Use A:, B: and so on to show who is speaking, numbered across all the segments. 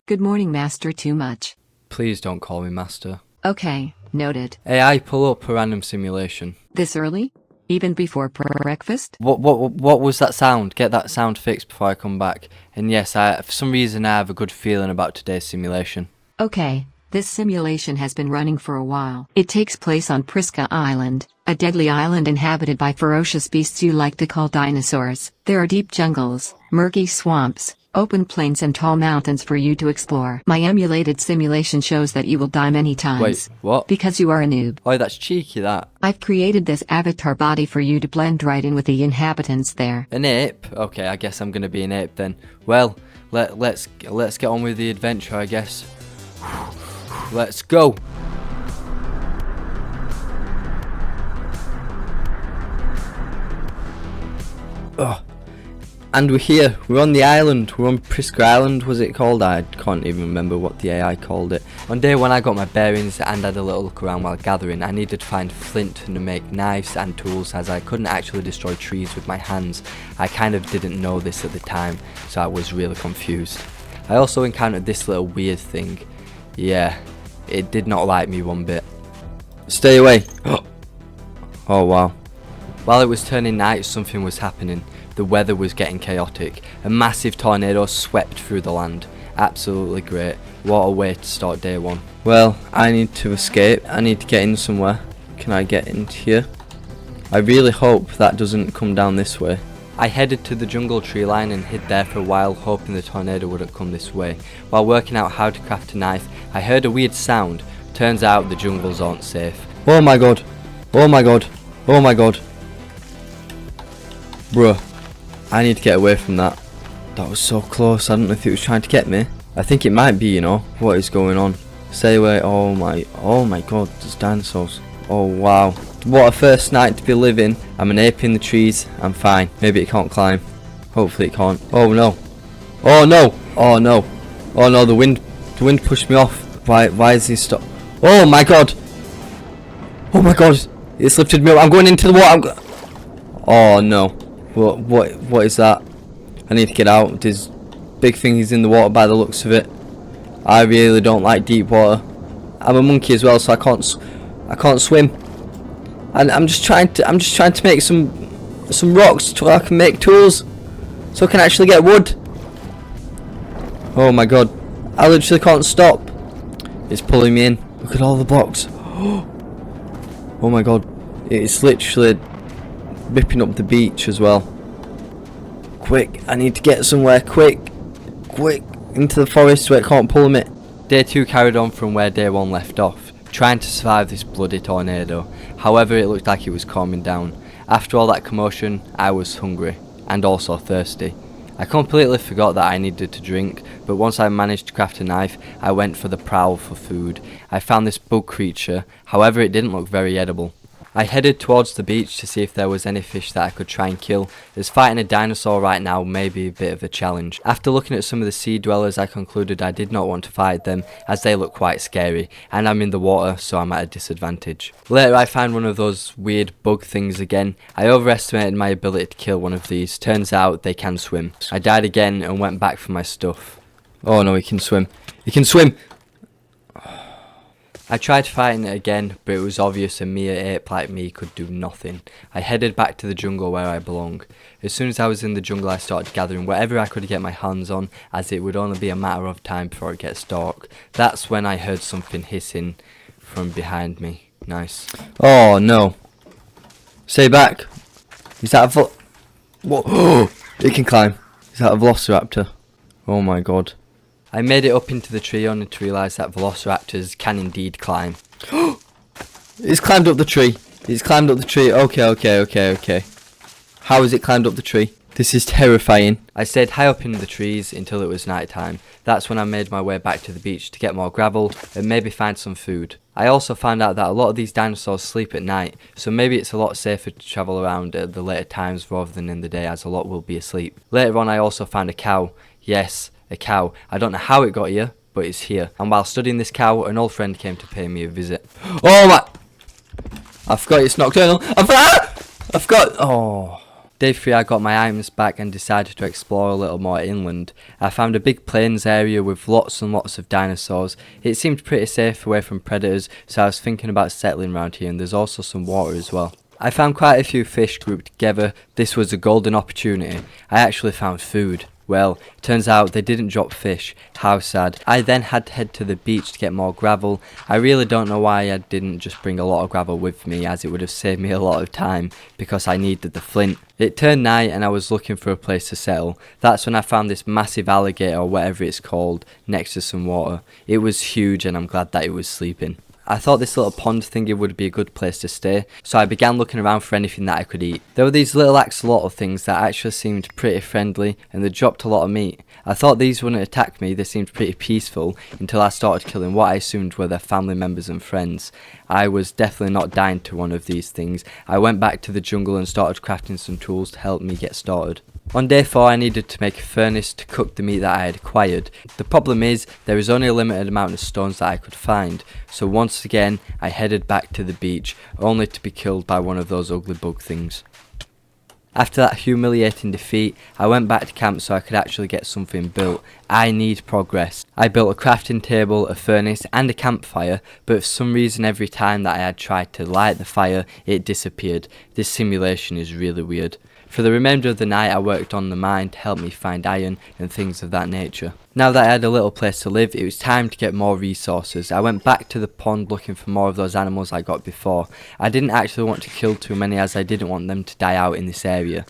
A: Good morning, Master Too Much.
B: Please don't call me Master.
A: Okay, noted.
B: AI, pull up a random simulation.
A: This early? Even before breakfast?
B: What was that sound? Get that sound fixed before I come back. And yes, for some reason I have a good feeling about today's simulation.
A: Okay, this simulation has been running for a while. It takes place on Prisca Island, a deadly island inhabited by ferocious beasts you like to call dinosaurs. There are deep jungles, murky swamps, open plains and tall mountains for you to explore. My emulated simulation shows that you will die many times.
B: Wait, what?
A: Because you are a noob.
B: Oh, that's cheeky, that.
A: I've created this avatar body for you to blend right in with the inhabitants there.
B: An ape? Okay, I guess I'm gonna be an ape then. Well, let's get on with the adventure, I guess. Let's go. Oh. And we're here, we're on the island, we're on Prisca Island, was it called? I can't even remember what the AI called it. One day when I got my bearings and had a little look around while gathering, I needed to find flint to make knives and tools, as I couldn't actually destroy trees with my hands. I kind of didn't know this at the time, so I was really confused. I also encountered this little weird thing. Yeah, it did not like me one bit. Stay away. Oh wow. While it was turning night, something was happening. The weather was getting chaotic. A massive tornado swept through the land. Absolutely great. What a way to start day one. Well, I need to escape. I need to get in somewhere. Can I get in here? I really hope that doesn't come down this way. I headed to the jungle tree line and hid there for a while, hoping the tornado wouldn't come this way. While working out how to craft a knife, I heard a weird sound. Turns out the jungles aren't safe. Oh my god. Oh my god. Oh my god. Bruh. I need to get away from that. That was so close. I don't know if it was trying to get me. I think it might be, you know. What is going on? Stay away. Oh my god, there's dinosaurs. Oh wow. What a first night to be living. I'm an ape in the trees. I'm fine. Maybe it can't climb. Hopefully it can't. Oh no. Oh no. Oh no. Oh no, the wind pushed me off. Why is he stop? Oh my god. Oh my god. It's lifted me up. I'm going into the water. Oh no. What is that? I need to get out. There's big things in the water by the looks of it. I really don't like deep water. I'm a monkey as well, so I can't swim. And I'm just trying to make some rocks so I can make tools, so I can actually get wood. Oh my god. I literally can't stop. It's pulling me in. Look at all the blocks. Oh my god. It's literally ripping up the beach as well. Quick, I need to get somewhere, quick, into the forest where it can't pull me. Day 2 carried on from where day 1 left off, trying to survive this bloody tornado. However, it looked like it was calming down. After all that commotion, I was hungry, and also thirsty. I completely forgot that I needed to drink, but once I managed to craft a knife, I went for the prowl for food. I found this bug creature, however it didn't look very edible. I headed towards the beach to see if there was any fish that I could try and kill, as fighting a dinosaur right now may be a bit of a challenge. After looking at some of the sea dwellers, I concluded I did not want to fight them, as they look quite scary, and I'm in the water, so I'm at a disadvantage. Later I found one of those weird bug things again. I overestimated my ability to kill one of these. Turns out they can swim. I died again and went back for my stuff. Oh no, he can swim. He can swim! I tried fighting it again, but it was obvious a mere ape like me could do nothing. I headed back to the jungle where I belong. As soon as I was in the jungle, I started gathering whatever I could get my hands on, as it would only be a matter of time before it gets dark. That's when I heard something hissing from behind me. Nice. Oh no. Stay back. Is that a what? Oh, it can climb. Is that a velociraptor? Oh my god. I made it up into the tree only to realise that velociraptors can indeed climb. It's climbed up the tree. It's climbed up the tree. Okay. How has it climbed up the tree? This is terrifying. I stayed high up in the trees until it was night time. That's when I made my way back to the beach to get more gravel and maybe find some food. I also found out that a lot of these dinosaurs sleep at night, so maybe it's a lot safer to travel around at the later times rather than in the day, as a lot will be asleep. Later on I also found a cow. Yes, a cow. I don't know how it got here, but it's here. And while studying this cow, an old friend came to pay me a visit. Oh my! I forgot it's nocturnal. I forgot! Oh. Day 3 I got my items back and decided to explore a little more inland. I found a big plains area with lots and lots of dinosaurs. It seemed pretty safe away from predators, so I was thinking about settling around here, and there's also some water as well. I found quite a few fish grouped together. This was a golden opportunity. I actually found food. Well, turns out they didn't drop fish. How sad. I then had to head to the beach to get more gravel. I really don't know why I didn't just bring a lot of gravel with me, as it would have saved me a lot of time, because I needed the flint. It turned night and I was looking for a place to settle. That's when I found this massive alligator, or whatever it's called, next to some water. It was huge and I'm glad that it was sleeping. I thought this little pond thingy would be a good place to stay, so I began looking around for anything that I could eat. There were these little axolotl things that actually seemed pretty friendly, and they dropped a lot of meat. I thought these wouldn't attack me, they seemed pretty peaceful, until I started killing what I assumed were their family members and friends. I was definitely not dying to one of these things. I went back to the jungle and started crafting some tools to help me get started. On day 4 I needed to make a furnace to cook the meat that I had acquired. The problem is, there is only a limited amount of stones that I could find, so once again I headed back to the beach, only to be killed by one of those ugly bug things. After that humiliating defeat, I went back to camp so I could actually get something built. I need progress. I built a crafting table, a furnace and a campfire, but for some reason every time that I had tried to light the fire, it disappeared. This simulation is really weird. For the remainder of the night I worked on the mine to help me find iron and things of that nature. Now that I had a little place to live, it was time to get more resources. I went back to the pond looking for more of those animals I got before. I didn't actually want to kill too many, as I didn't want them to die out in this area.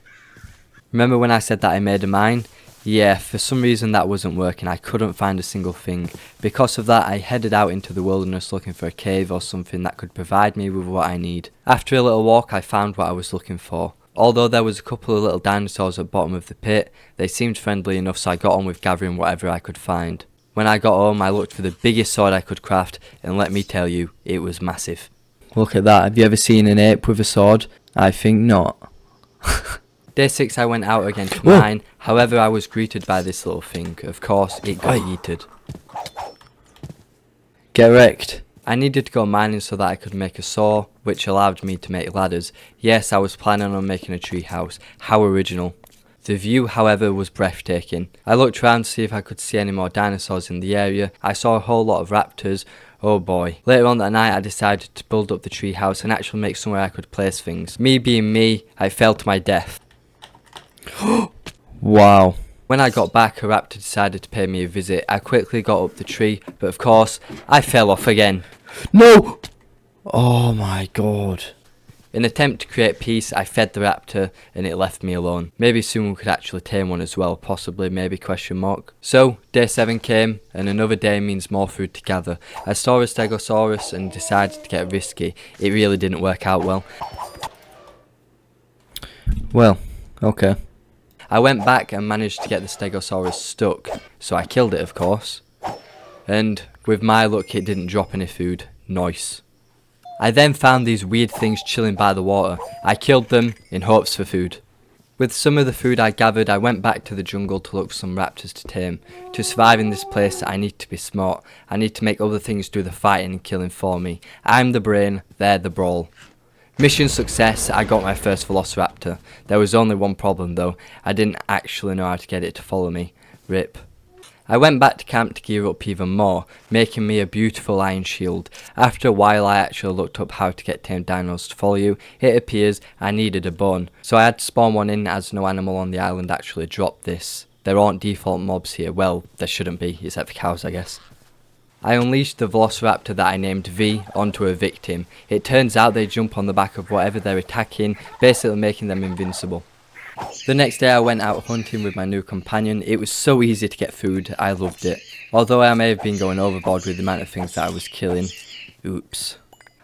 B: Remember when I said that I made a mine? Yeah, for some reason that wasn't working. I couldn't find a single thing. Because of that, I headed out into the wilderness looking for a cave or something that could provide me with what I need. After a little walk I found what I was looking for. Although there was a couple of little dinosaurs at the bottom of the pit, they seemed friendly enough, so I got on with gathering whatever I could find. When I got home I looked for the biggest sword I could craft, and let me tell you, it was massive. Look at that, have you ever seen an ape with a sword? I think not. Day 6 I went out again to mine, however I was greeted by this little thing. Of course, it got yeeted. Get wrecked. I needed to go mining so that I could make a saw, which allowed me to make ladders. Yes, I was planning on making a tree house. How original. The view, however, was breathtaking. I looked around to see if I could see any more dinosaurs in the area. I saw a whole lot of raptors. Oh boy. Later on that night I decided to build up the tree house and actually make somewhere I could place things. Me being me, I fell to my death. Wow. When I got back, a raptor decided to pay me a visit. I quickly got up the tree, but of course, I fell off again. No! Oh my god. In an attempt to create peace, I fed the raptor and it left me alone. Maybe soon we could actually tame one as well, possibly, maybe question mark. So, day 7 came, and another day means more food to gather. I saw a stegosaurus and decided to get risky. It really didn't work out well. Well, okay. I went back and managed to get the stegosaurus stuck, so I killed it of course. And with my luck it didn't drop any food. Nice. I then found these weird things chilling by the water. I killed them in hopes for food. With some of the food I gathered, I went back to the jungle to look for some raptors to tame. To survive in this place I need to be smart. I need to make other things do the fighting and killing for me. I'm the brain, they're the brawl. Mission success, I got my first velociraptor. There was only one problem though, I didn't actually know how to get it to follow me. RIP. I went back to camp to gear up even more, making me a beautiful iron shield. After a while I actually looked up how to get tamed dinos to follow you. It appears I needed a bone, so I had to spawn one in as no animal on the island actually dropped this. There aren't default mobs here, well there shouldn't be, except for cows I guess. I unleashed the velociraptor that I named V onto a victim. It turns out they jump on the back of whatever they're attacking, basically making them invincible. The next day I went out hunting with my new companion. It was so easy to get food, I loved it. Although I may have been going overboard with the amount of things that I was killing. Oops.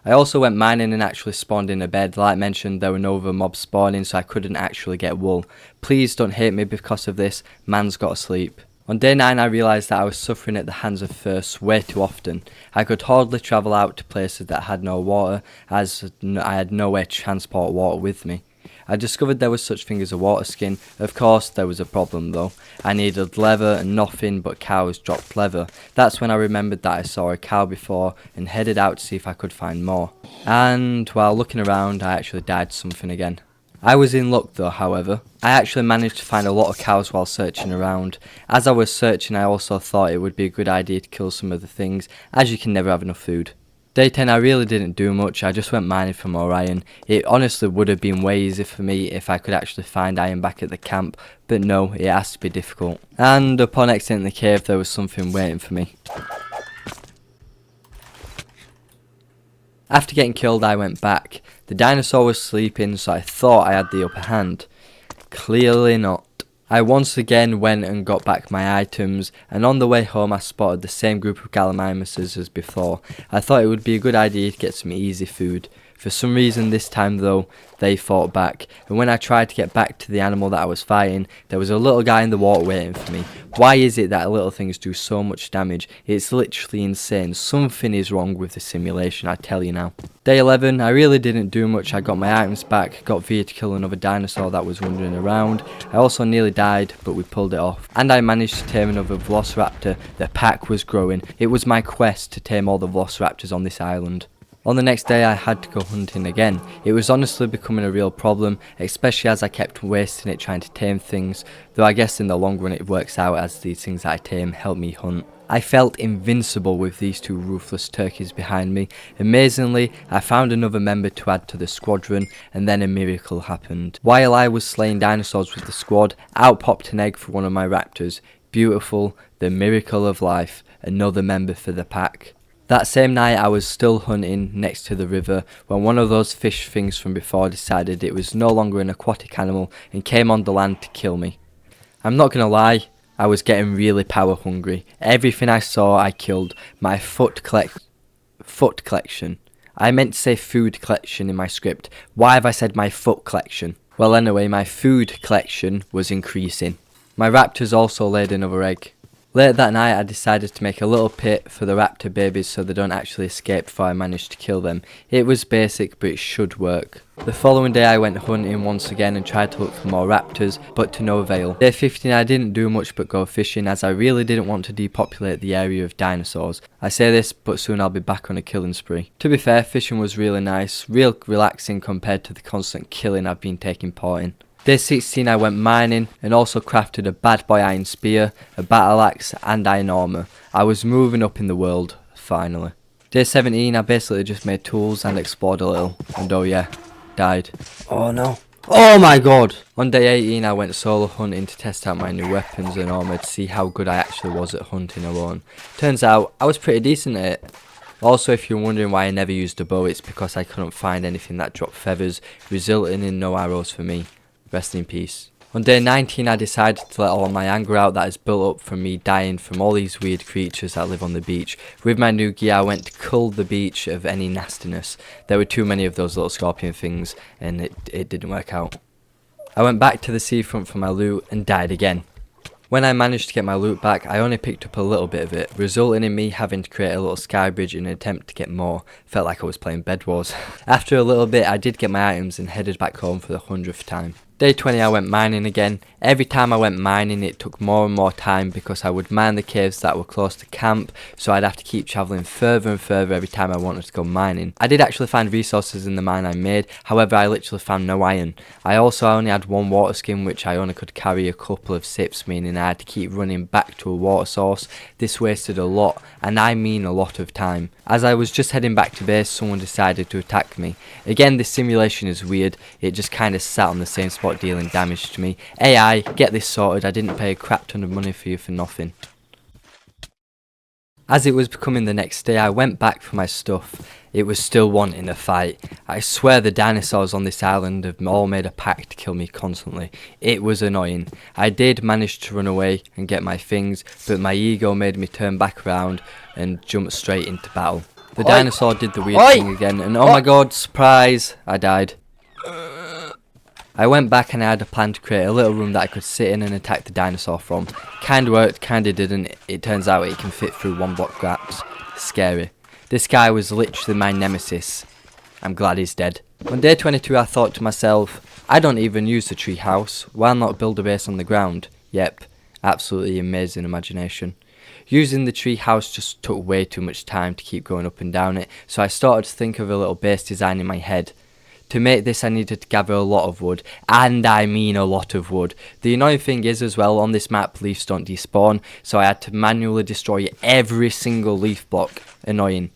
B: I also went mining and actually spawned in a bed. Like mentioned, there were no other mobs spawning, so I couldn't actually get wool. Please don't hate me because of this, man's gotta sleep. On day 9 I realised that I was suffering at the hands of thirst way too often. I could hardly travel out to places that had no water, as I had no way to transport water with me. I discovered there was such thing as a water skin. Of course there was a problem though. I needed leather and nothing but cows dropped leather. That's when I remembered that I saw a cow before and headed out to see if I could find more. And while looking around I actually died to something again. I was in luck though, however. I actually managed to find a lot of cows while searching around. As I was searching, I also thought it would be a good idea to kill some of the things, as you can never have enough food. Day 10 I really didn't do much, I just went mining for more iron. It honestly would have been way easier for me if I could actually find iron back at the camp, but no, it has to be difficult. And upon exiting the cave there was something waiting for me. After getting killed I went back. The dinosaur was sleeping, so I thought I had the upper hand. Clearly not. I once again went and got back my items, and on the way home I spotted the same group of gallimimuses as before. I thought it would be a good idea to get some easy food. For some reason this time though, they fought back, and when I tried to get back to the animal that I was fighting, there was a little guy in the water waiting for me. Why is it that little things do so much damage? It's literally insane. Something is wrong with the simulation, I tell you now. Day 11, I really didn't do much. I got my items back, got Via to kill another dinosaur that was wandering around. I also nearly died, but we pulled it off. And I managed to tame another velociraptor. The pack was growing. It was my quest to tame all the velociraptors on this island. On the next day I had to go hunting again. It was honestly becoming a real problem, especially as I kept wasting it trying to tame things, though I guess in the long run it works out as these things that I tame help me hunt. I felt invincible with these two ruthless turkeys behind me. Amazingly, I found another member to add to the squadron, and then a miracle happened. While I was slaying dinosaurs with the squad, out popped an egg for one of my raptors. Beautiful, the miracle of life, another member for the pack. That same night I was still hunting next to the river when one of those fish things from before decided it was no longer an aquatic animal and came on the land to kill me. I'm not gonna lie, I was getting really power hungry. Everything I saw I killed. My foot collection. I meant to say food collection in my script. Why have I said my foot collection? Well anyway, my food collection was increasing. My raptors also laid another egg. Late that night I decided to make a little pit for the raptor babies so they don't actually escape before I managed to kill them. It was basic but it should work. The following day I went hunting once again and tried to look for more raptors, but to no avail. Day 15 I didn't do much but go fishing as I really didn't want to depopulate the area of dinosaurs. I say this but soon I'll be back on a killing spree. To be fair, fishing was really nice, real relaxing compared to the constant killing I've been taking part in. Day 16 I went mining and also crafted a bad boy iron spear, a battle axe and iron armour. I was moving up in the world, finally. Day 17 I basically just made tools and explored a little, and oh yeah, died. Oh no. Oh my god! On day 18 I went solo hunting to test out my new weapons and armour to see how good I actually was at hunting alone. Turns out I was pretty decent at it. Also, if you're wondering why I never used a bow, it's because I couldn't find anything that dropped feathers, resulting in no arrows for me. Rest in peace. On day 19 I decided to let all my anger out that has built up from me dying from all these weird creatures that live on the beach. With my new gear I went to cull the beach of any nastiness. There were too many of those little scorpion things and it didn't work out. I went back to the seafront for my loot and died again. When I managed to get my loot back, I only picked up a little bit of it, resulting in me having to create a little sky bridge in an attempt to get more. Felt like I was playing Bed Wars. After a little bit I did get my items and headed back home for the 100th time. Day 20 I went mining again. Every time I went mining it took more and more time because I would mine the caves that were close to camp, so I'd have to keep travelling further and further every time I wanted to go mining. I did actually find resources in the mine I made, however I literally found no iron. I also only had one water skin which I only could carry a couple of sips, meaning I had to keep running back to a water source. This wasted a lot, and I mean a lot of time. As I was just heading back to base, someone decided to attack me. Again, this simulation is weird, it just kinda sat on the same spot dealing damage to me. AI, get this sorted, I didn't pay a crap ton of money for you for nothing. As it was becoming the next day, I went back for my stuff. It was still wanting a fight. I swear the dinosaurs on this island have all made a pact to kill me constantly. It was annoying. I did manage to run away and get my things, but my ego made me turn back around and jump straight into battle. The dinosaur did the weird thing again, and oh my god, surprise, I died. I went back and I had a plan to create a little room that I could sit in and attack the dinosaur from. Kinda worked, kinda didn't. It turns out it can fit through one block gaps. Scary. This guy was literally my nemesis. I'm glad he's dead. On day 22 I thought to myself, I don't even use the tree house, why not build a base on the ground? Yep, absolutely amazing imagination. Using the tree house just took way too much time to keep going up and down it, so I started to think of a little base design in my head. To make this I needed to gather a lot of wood, and I mean a lot of wood. The annoying thing is as well, on this map leaves don't despawn, so I had to manually destroy every single leaf block. Annoying.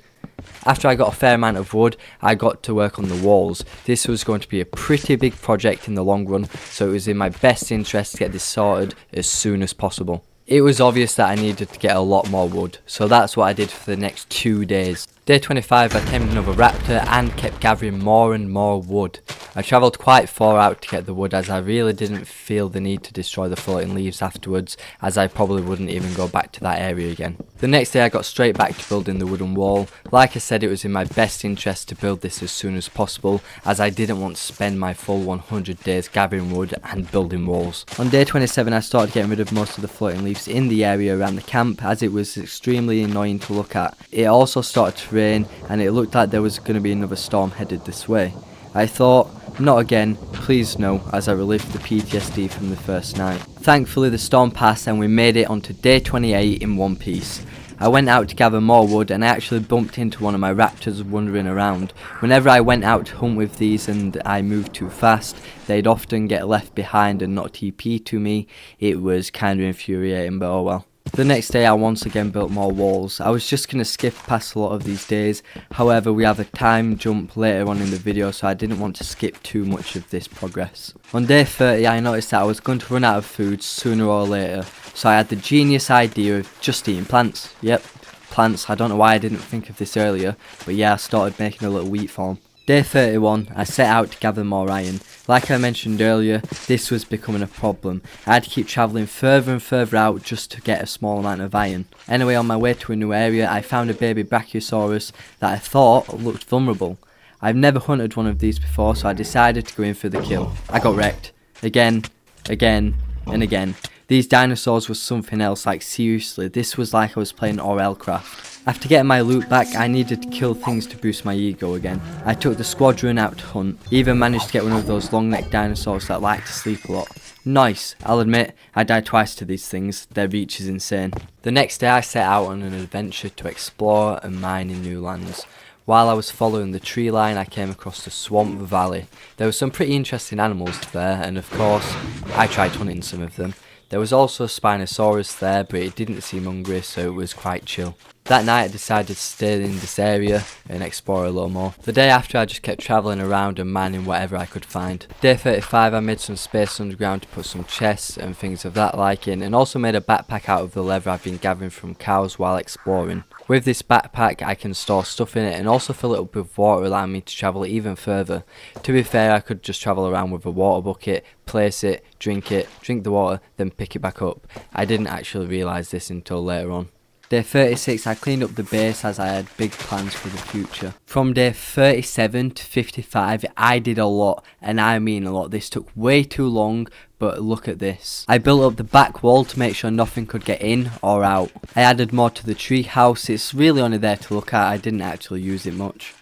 B: After I got a fair amount of wood, I got to work on the walls. This was going to be a pretty big project in the long run, so it was in my best interest to get this sorted as soon as possible. It was obvious that I needed to get a lot more wood, so that's what I did for the next 2 days. Day 25 I tamed another raptor and kept gathering more and more wood. I travelled quite far out to get the wood, as I really didn't feel the need to destroy the floating leaves afterwards, as I probably wouldn't even go back to that area again. The next day I got straight back to building the wooden wall. Like I said, it was in my best interest to build this as soon as possible, as I didn't want to spend my full 100 days gathering wood and building walls. On day 27 I started getting rid of most of the floating leaves in the area around the camp, as it was extremely annoying to look at. It also started to rain and it looked like there was going to be another storm headed this way. I thought, not again, please no, as I relived the PTSD from the first night. Thankfully the storm passed and we made it onto day 28 in one piece. I went out to gather more wood and I actually bumped into one of my raptors wandering around. Whenever I went out to hunt with these and I moved too fast, they'd often get left behind and not TP to me. It was kind of infuriating, but oh well. The next day I once again built more walls. I was just going to skip past a lot of these days, however we have a time jump later on in the video, so I didn't want to skip too much of this progress. On day 30 I noticed that I was going to run out of food sooner or later, so I had the genius idea of just eating plants. Yep, plants. I don't know why I didn't think of this earlier, but yeah, I started making a little wheat farm. Day 31, I set out to gather more iron. Like I mentioned earlier, this was becoming a problem. I had to keep travelling further and further out just to get a small amount of iron. Anyway, on my way to a new area, I found a baby Brachiosaurus that I thought looked vulnerable. I've never hunted one of these before, so I decided to go in for the kill. I got wrecked. Again, and again. These dinosaurs was something else, like seriously, this was like I was playing Orelcraft. After getting my loot back, I needed to kill things to boost my ego again. I took the squadron out to hunt, even managed to get one of those long-necked dinosaurs that like to sleep a lot. Nice, I'll admit, I died twice to these things, their reach is insane. The next day I set out on an adventure to explore and mine in new lands. While I was following the tree line, I came across the swamp valley. There were some pretty interesting animals there, and of course, I tried hunting some of them. There was also a Spinosaurus there, but it didn't seem hungry, so it was quite chill. That night I decided to stay in this area and explore a little more. The day after I just kept travelling around and mining whatever I could find. Day 35 I made some space underground to put some chests and things of that like in, and also made a backpack out of the leather I've been gathering from cows while exploring. With this backpack I can store stuff in it and also fill it up with water, allowing me to travel even further. To be fair, I could just travel around with a water bucket, place it, drink the water, then pick it back up. I didn't actually realise this until later on. Day 36 I cleaned up the base as I had big plans for the future. From day 37 to 55 I did a lot, and I mean a lot. This took way too long, but look at this. I built up the back wall to make sure nothing could get in or out. I added more to the tree house. It's really only there to look at, I didn't actually use it much.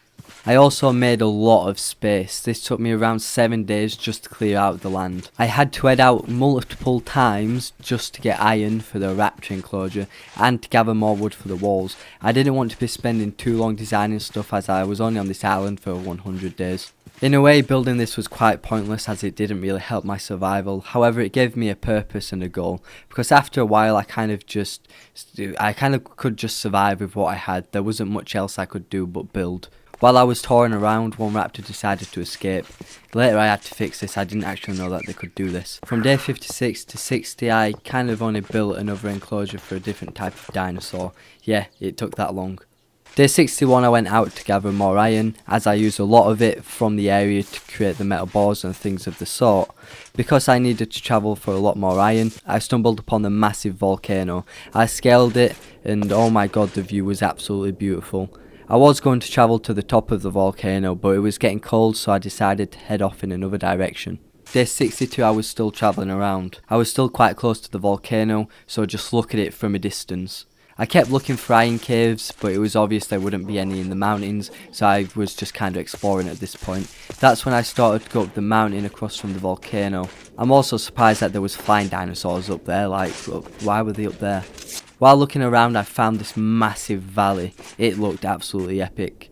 B: I also made a lot of space. This took me around 7 days just to clear out the land. I had to head out multiple times just to get iron for the raptor enclosure and to gather more wood for the walls. I didn't want to be spending too long designing stuff, as I was only on this island for 100 days. In a way, building this was quite pointless, as it didn't really help my survival. However, it gave me a purpose and a goal, because after a while I kind of could just survive with what I had. There wasn't much else I could do but build. While I was touring around, one raptor decided to escape. Later I had to fix this. I didn't actually know that they could do this. From day 56 to 60 I kind of only built another enclosure for a different type of dinosaur. Yeah, it took that long. Day 61 I went out to gather more iron, as I used a lot of it from the area to create the metal bars and things of the sort. Because I needed to travel for a lot more iron, I stumbled upon the massive volcano. I scaled it and oh my god, the view was absolutely beautiful. I was going to travel to the top of the volcano, but it was getting cold, so I decided to head off in another direction. Day 62 I was still travelling around. I was still quite close to the volcano, so just look at it from a distance. I kept looking for iron caves, but it was obvious there wouldn't be any in the mountains, so I was just kind of exploring at this point. That's when I started to go up the mountain across from the volcano. I'm also surprised that there was flying dinosaurs up there, like, why were they up there? While looking around I found this massive valley. It looked absolutely epic.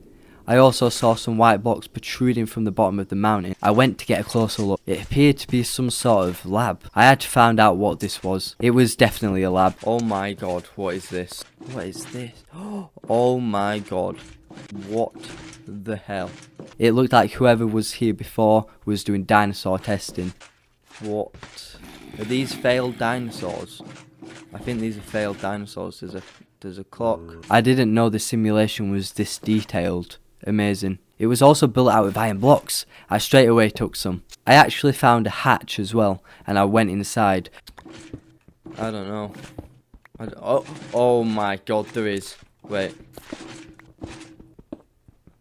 B: I also saw some white blocks protruding from the bottom of the mountain. I went to get a closer look. It appeared to be some sort of lab. I had to find out what this was. It was definitely a lab. Oh my god, what is this? What is this? Oh my god. What the hell? It looked like whoever was here before was doing dinosaur testing. What? Are these failed dinosaurs? I think these are failed dinosaurs. There's a clock. I didn't know the simulation was this detailed. Amazing. It was also built out of iron blocks. I straight away took some. I actually found a hatch as well, and I went inside. I don't know. Oh my god, there is. Wait.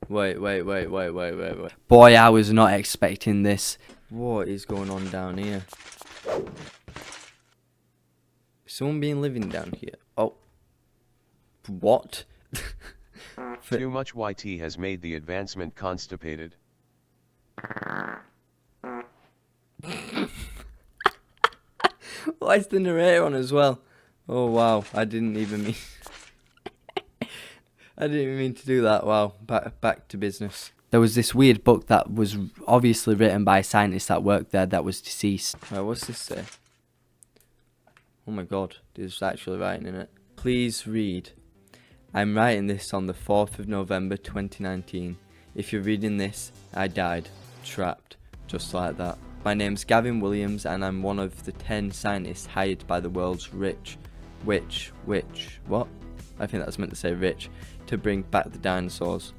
B: Boy, I was not expecting this. What is going on down here? Is someone been living down here? Oh. What?
C: TooMuchYT has made the advancement constipated.
B: Why is the narrator on as well? Oh wow, I didn't even mean I didn't even mean to do that. Wow, back to business. There was this weird book that was obviously written by a scientist that worked there that was deceased. Right, what's this say? Oh my god, there's actually writing in it. Please read. I'm writing this on the 4th of November 2019. If you're reading this, I died. Trapped. Just like that. My name's Gavin Williams and I'm one of the 10 scientists hired by the world's what? I think that's meant to say rich, to bring back the dinosaurs.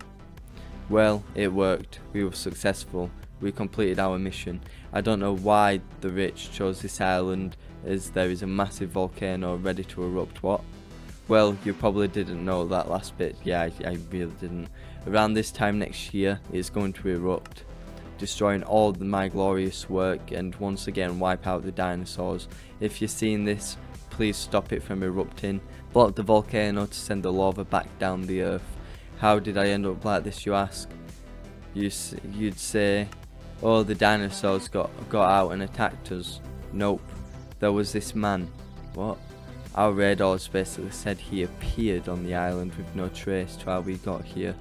B: Well, it worked. We were successful. We completed our mission. I don't know why the rich chose this island as there is a massive volcano ready to erupt. What? Well, you probably didn't know that last bit. Yeah, I really didn't. Around this time next year, it's going to erupt, destroying all my glorious work and once again wipe out the dinosaurs. If you're seeing this, please stop it from erupting. Block the volcano to send the lava back down the earth. How did I end up like this, you ask? You'd say, oh, the dinosaurs got out and attacked us. Nope. There was this man. What? Our radars basically said he appeared on the island with no trace to how we got here.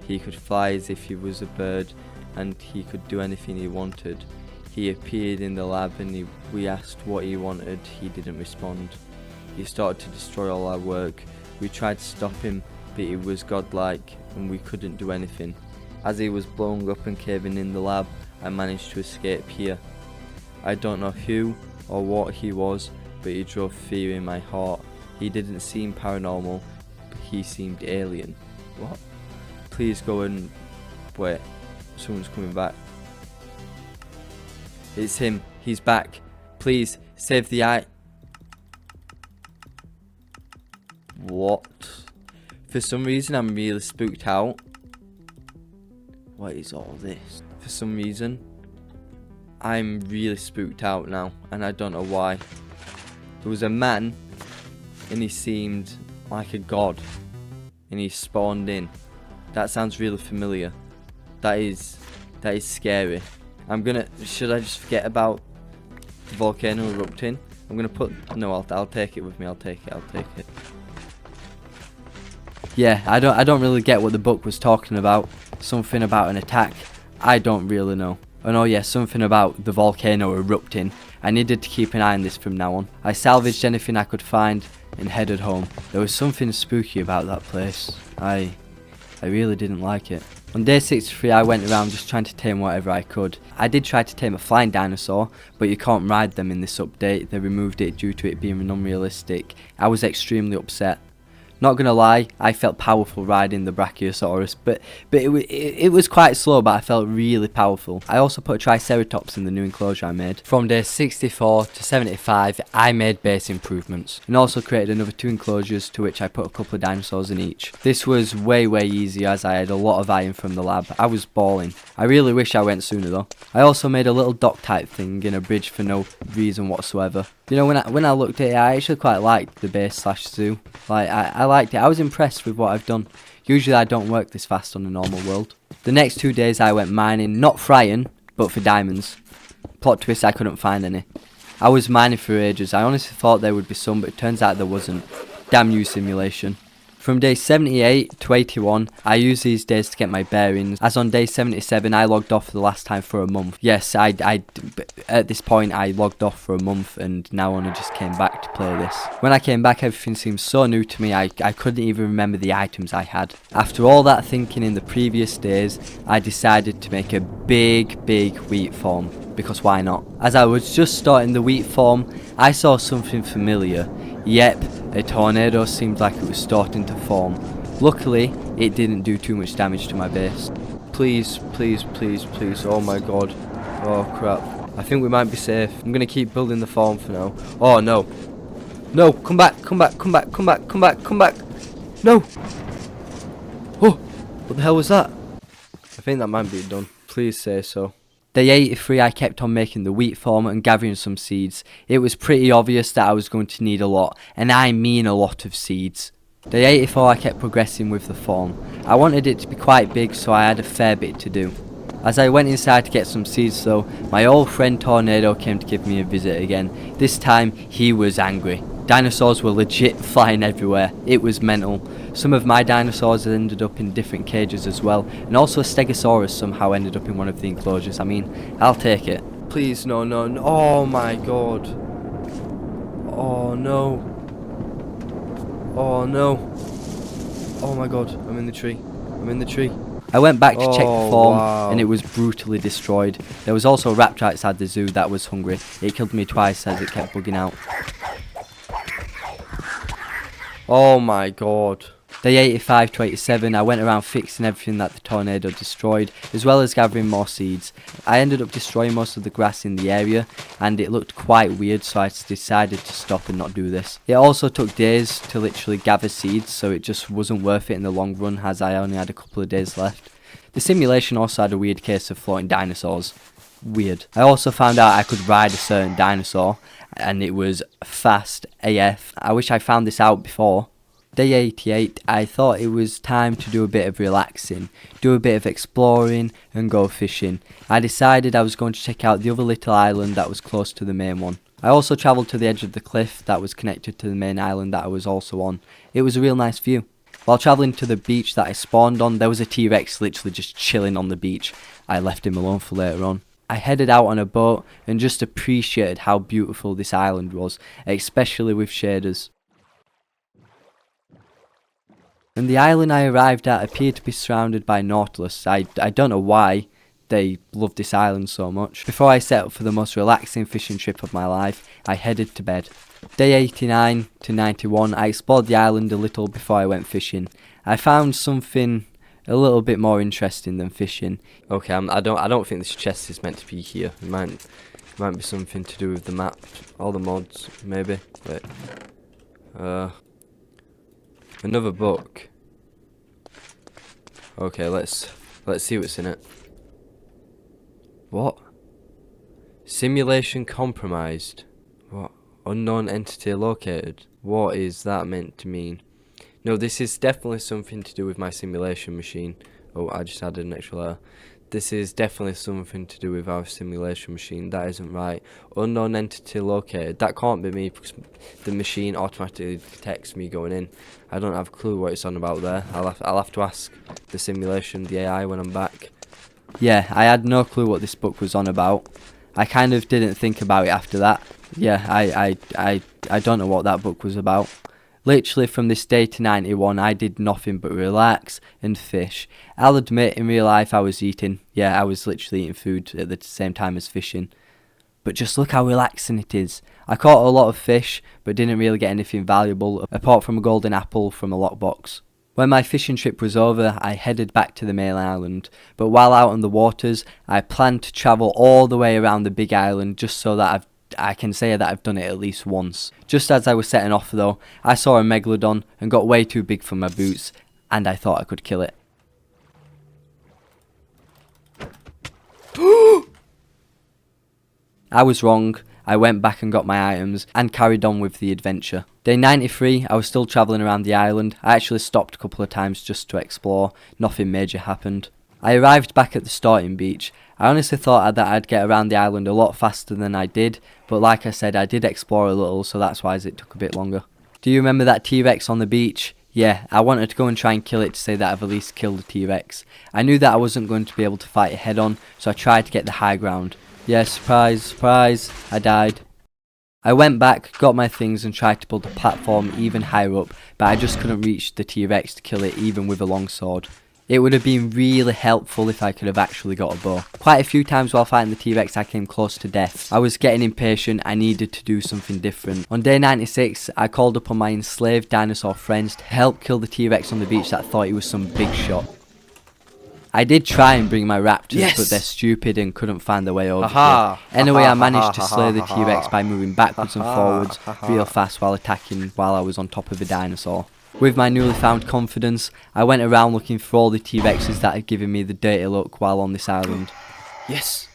B: He could fly as if he was a bird and he could do anything he wanted. He appeared in the lab and we asked what he wanted. He didn't respond. He started to destroy all our work. We tried to stop him, but he was godlike and we couldn't do anything. As he was blowing up and caving in the lab, I managed to escape here. I don't know who or what he was, but he drove fear in my heart. He didn't seem paranormal, but he seemed alien. What? Please go and... Wait, someone's coming back. It's him. He's back. Please, save the eye. What? For some reason, I'm really spooked out. What is all this? For some reason, I'm really spooked out now, and I don't know why. There was a man, and he seemed like a god, and he spawned in. That sounds really familiar. That is scary. Should I just forget about the volcano erupting? I'll take it with me. I'll take it. Yeah, I don't really get what the book was talking about. Something about an attack. I don't really know. And oh yeah, something about the volcano erupting. I needed to keep an eye on this from now on. I salvaged anything I could find and headed home. There was something spooky about that place. I really didn't like it. On day 63 I went around just trying to tame whatever I could. I did try to tame a flying dinosaur, but you can't ride them in this update. They removed it due to it being unrealistic. I was extremely upset. Not gonna lie, I felt powerful riding the Brachiosaurus, but it was quite slow, but I felt really powerful. I also put a Triceratops in the new enclosure I made. From day 64 to 75, I made base improvements, and also created another 2 enclosures to which I put a couple of dinosaurs in each. This was way easier as I had a lot of iron from the lab. I was balling. I really wish I went sooner though. I also made a little dock type thing in a bridge for no reason whatsoever. You know, when I looked at it, I actually quite liked the base / zoo. Like, I liked it. I was impressed with what I've done. Usually I don't work this fast on a normal world. The next 2 days I went mining, not frying, but for diamonds. Plot twist, I couldn't find any. I was mining for ages. I honestly thought there would be some, but it turns out there wasn't. Damn you, simulation. From day 78 to 81, I use these days to get my bearings, as on day 77 I logged off for the last time for a month. Yes, at this point I logged off for a month and now only just came back to play this. When I came back everything seemed so new to me I couldn't even remember the items I had. After all that thinking in the previous days, I decided to make a big wheat farm, because why not? As I was just starting the wheat farm, I saw something familiar. Yep, a tornado seemed like it was starting to form. Luckily, it didn't do too much damage to my base. Please, oh my god. Oh crap. I think we might be safe. I'm gonna keep building the farm for now. Oh no. No, come back. No! Oh, what the hell was that? I think that might be done. Please say so. Day 83 I kept on making the wheat farm and gathering some seeds. It was pretty obvious that I was going to need a lot, and I mean a lot of seeds. Day 84 I kept progressing with the farm. I wanted it to be quite big, so I had a fair bit to do. As I went inside to get some seeds though, my old friend Tornado came to give me a visit again. This time he was angry. Dinosaurs were legit flying everywhere. It was mental. Some of my dinosaurs ended up in different cages as well, and also a Stegosaurus somehow ended up in one of the enclosures. I mean, I'll take it. Please, no. Oh my god. Oh no. Oh no. Oh my god, I'm in the tree. I went back to check the farm, and it was brutally destroyed. There was also a raptor outside the zoo that was hungry. It killed me twice as it kept bugging out. Oh my god. Day 85 to 87 I went around fixing everything that the tornado destroyed, as well as gathering more seeds. I ended up destroying most of the grass in the area, and it looked quite weird, so I decided to stop and not do this. It also took days to literally gather seeds, so it just wasn't worth it in the long run, as I only had a couple of days left. The simulation also had a weird case of floating dinosaurs. Weird. I also found out I could ride a certain dinosaur, and it was fast AF. I wish I found this out before. Day 88, I thought it was time to do a bit of relaxing, do a bit of exploring and go fishing. I decided I was going to check out the other little island that was close to the main one. I also travelled to the edge of the cliff that was connected to the main island that I was also on. It was a real nice view. While travelling to the beach that I spawned on, there was a T-Rex literally just chilling on the beach. I left him alone for later on. I headed out on a boat and just appreciated how beautiful this island was, especially with shaders. And the island I arrived at appeared to be surrounded by nautilus. I don't know why they loved this island so much. Before I set up for the most relaxing fishing trip of my life, I headed to bed. Day 89 to 91, I explored the island a little before I went fishing. I found something a little bit more interesting than fishing. Okay, I don't think this chest is meant to be here. It might be something to do with the map, all the mods, maybe. Wait. Another book. Okay, let's see what's in it. What? Simulation compromised. What? Unknown entity located. What is that meant to mean? No, this is definitely something to do with my simulation machine. Oh, I just added an extra layer. This is definitely something to do with our simulation machine. That isn't right. Unknown entity located. That can't be me because the machine automatically detects me going in. I don't have a clue what it's on about there. I'll have to ask the simulation, the AI, when I'm back. Yeah, I had no clue what this book was on about. I kind of didn't think about it after that. Yeah, I don't know what that book was about. Literally from this day to 91, I did nothing but relax and fish. I'll admit, in real life I was eating. Yeah, I was literally eating food at the same time as fishing. But just look how relaxing it is. I caught a lot of fish, but didn't really get anything valuable, apart from a golden apple from a lockbox. When my fishing trip was over, I headed back to the main island. But while out on the waters, I planned to travel all the way around the big island just so that I can say that I've done it at least once. Just as I was setting off though, I saw a megalodon and got way too big for my boots, and I thought I could kill it. I was wrong. I went back and got my items and carried on with the adventure. Day 93, I was still travelling around the island. I actually stopped a couple of times just to explore. Nothing major happened. I arrived back at the starting beach. I honestly thought that I'd get around the island a lot faster than I did, but like I said, I did explore a little, so that's why it took a bit longer. Do you remember that T-Rex on the beach? Yeah, I wanted to go and try and kill it to say that I've at least killed the T-Rex. I knew that I wasn't going to be able to fight it head on, so I tried to get the high ground. Yeah, surprise, surprise, I died. I went back, got my things and tried to build a platform even higher up, but I just couldn't reach the T-Rex to kill it even with a long sword. It would have been really helpful if I could have actually got a bow. Quite a few times while fighting the T-Rex I came close to death. I was getting impatient, I needed to do something different. On day 96, I called upon my enslaved dinosaur friends to help kill the T-Rex on the beach that thought he was some big shot. I did try and bring my raptors, but they're stupid and couldn't find their way over here. Anyway, I managed to slay the T-Rex by moving backwards and forwards real fast while attacking while I was on top of a dinosaur. With my newly found confidence, I went around looking for all the T-Rexes that had given me the dirty look while on this island. Yes!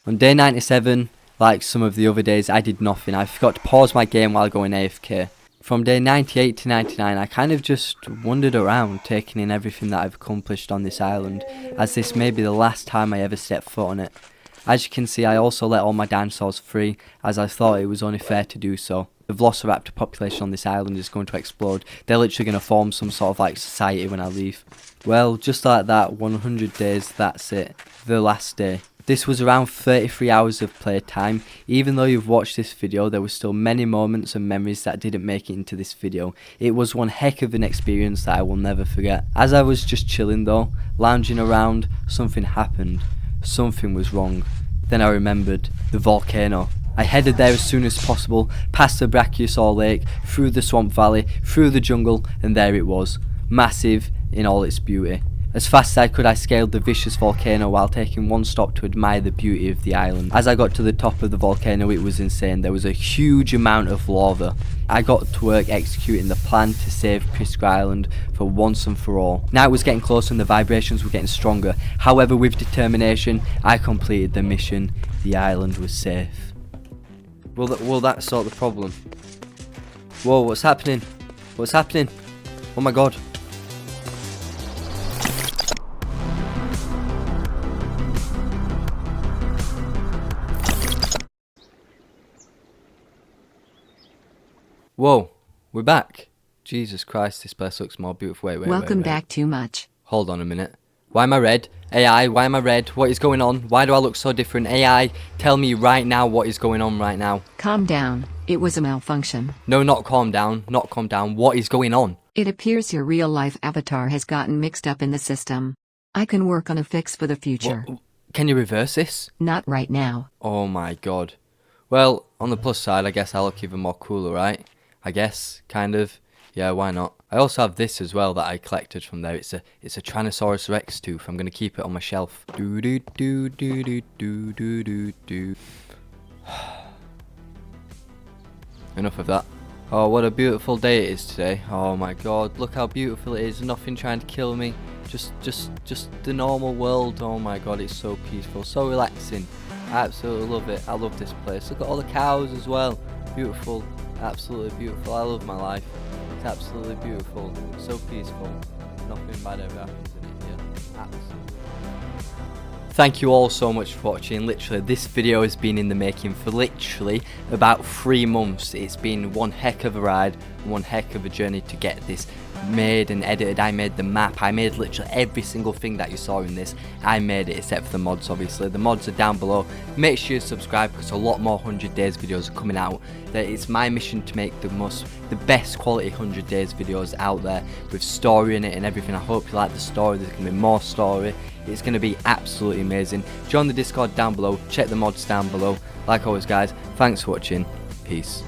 B: On day 97, like some of the other days, I did nothing. I forgot to pause my game while going AFK. From day 98 to 99, I kind of just wandered around, taking in everything that I've accomplished on this island, as this may be the last time I ever step foot on it. As you can see, I also let all my dinosaurs free, as I thought it was only fair to do so. The velociraptor population on this island is going to explode. They're literally going to form some sort of like society when I leave. Well, just like that, 100 days, that's it. The last day. This was around 33 hours of playtime. Even though you've watched this video, there were still many moments and memories that didn't make it into this video. It was one heck of an experience that I will never forget. As I was just chilling though, lounging around, something happened. Something was wrong. Then I remembered, the volcano. I headed there as soon as possible, past the Brachiosaur Lake, through the swamp valley, through the jungle, and there it was. Massive in all its beauty. As fast as I could, I scaled the vicious volcano while taking one stop to admire the beauty of the island. As I got to the top of the volcano, it was insane. There was a huge amount of lava. I got to work executing the plan to save Prisca Island for once and for all. Now it was getting closer and the vibrations were getting stronger. However, with determination, I completed the mission. The island was safe. Will that sort the problem? Whoa, what's happening? What's happening? Oh my god. Whoa, we're back. Jesus Christ, this place looks more beautiful. Wait.
A: Welcome back, Too Much.
B: Hold on a minute. Why am I red? AI, why am I red? What is going on? Why do I look so different? AI, tell me right now what is going on right now.
A: Calm down. It was a malfunction.
B: No, not calm down. Not calm down. What is going on?
A: It appears your real-life avatar has gotten mixed up in the system. I can work on a fix for the future.
B: Can you reverse this?
A: Not right now.
B: Oh my god. Well, on the plus side, I guess I look even more cooler, right? I guess, kind of. Yeah, why not? I also have this as well that I collected from there. It's a Tyrannosaurus Rex tooth. I'm gonna keep it on my shelf. Do do do do do do do do do. Enough of that. Oh, what a beautiful day it is today. Oh my god, look how beautiful it is. Nothing trying to kill me. Just the normal world. Oh my god, it's so peaceful, so relaxing. I absolutely love it. I love this place. Look at all the cows as well. Beautiful. Absolutely beautiful. I love my life. It's absolutely beautiful. So peaceful. Nothing bad ever happens in it here. Absolutely. Thank you all so much for watching. Literally, this video has been in the making for literally about 3 months. It's been one heck of a ride, one heck of a journey to get this made and edited. I made the map. I made literally every single thing that you saw in this. I made it except for the mods, obviously. The mods are down below. Make sure you subscribe because a lot more 100 days videos are coming out. It's my mission to make the best quality 100 days videos out there with story in it and everything. I hope you like the story. There's going to be more story. It's going to be absolutely amazing. Join the Discord down below. Check the mods down below. Like always, guys, thanks for watching. Peace.